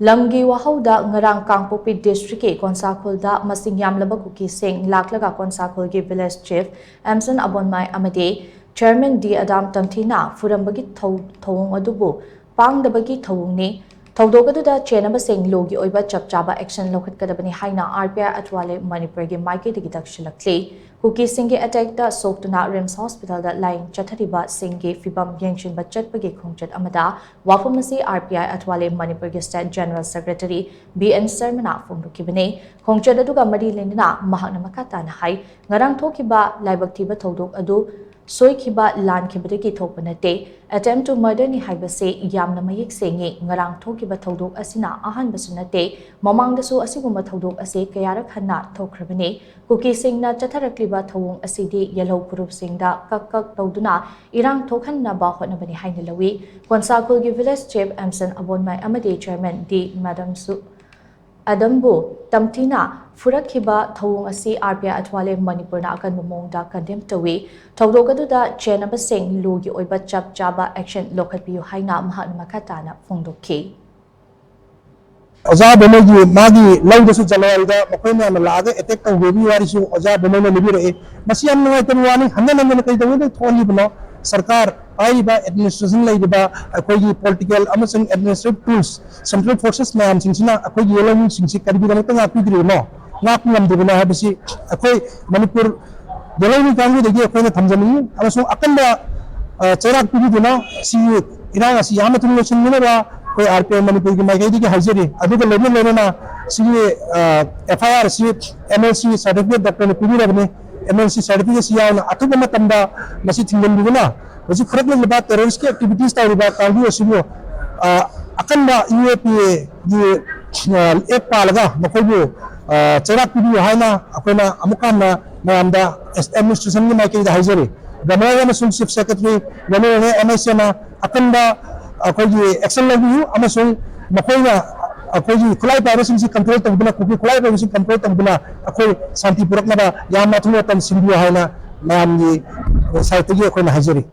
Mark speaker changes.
Speaker 1: Lamgi wahouda ngarang Kangpokpi District ke Konsa khulda masing yamlaba Kuki shing laklaga Konsa khul ke Village Chief Aimson Abonmei Amadi Chairman D Adam Tamthina Phurambagi thouong adubu pangdabagi thouong ni thoudok aduda Chenaba shing logi oiba chaba action Loukhatkadabani haina RPI Athawale Manipur ke maikei dagi takshillakli Kuki shing ke attack da soktuna Rims Hospital da line chathariba shing ke fibam yangshin bachat pagi khongchat amada wafamasi RPI Athawale Manipur ke State General Secretary BN Sermana phongdokibane khongchat aduga mari lenina mahakna makata na hai ngarang thokiba laibak thiba thoudok adu soikiba lan kibadagi thokpanate attempt to murder ni haibase yamna mayek sengi ngarang thokiba thoudok asina ahan basunate mamangdasu asiguma thoudok ase kayarak hanna thokrabane Kuki singna chatharakliba thouong asidi yellow group singda kak tawduna irang thokhanna ba hotnabani haina lawi Konsa khulgi Village Chief Aimson Abonmei Amadi Chairman D Madam Su Adambu Tamthina Furakhiba thouong asi RPI Athawale Manipur na akan momongda condemn tawi thoudok aduda Chenaba shing logi oiba chaba action Loukhatpiu haina mahakna makatana phongdokki
Speaker 2: Oja Abonmei magi lawdasu January makoina na laga attack ta gobi warisu Oja Abonmei na libire masi am ngai tanwani hanna kai dawe tholi bno sarkar aiba administration laiba akogi political amasung administrative tools central forces mayam singsina akogi yelong singsi karbi dang tanga pidri no ngap ngam debna habisi akoi manipur yelong kangu degi akoina thamjani amasung akanda cherak pidina si iranga si yama tunu singina ba koi RPI manipur ki maikei digi hajeri aduga lene na si FIR si MLC certificate doctor pidira bne MLC certificate si yauna atuba matanda masi thingam biguna masi kharak le ba terrorist activities ta riba kangu asibyo akanda UAPA di ek palaga makobu cherak pidu haina akoina amukana namda administration ni maikei da hajeri gamaya na sung chief secretary gamaya MIC na akanda akogi action lagu amasung makoina akogi khulai piracy control tabuna kuki khulai piracy control tabuna akoi santi purak na ba yamna thuna tan sindu haina namni saitegi akoina hajeri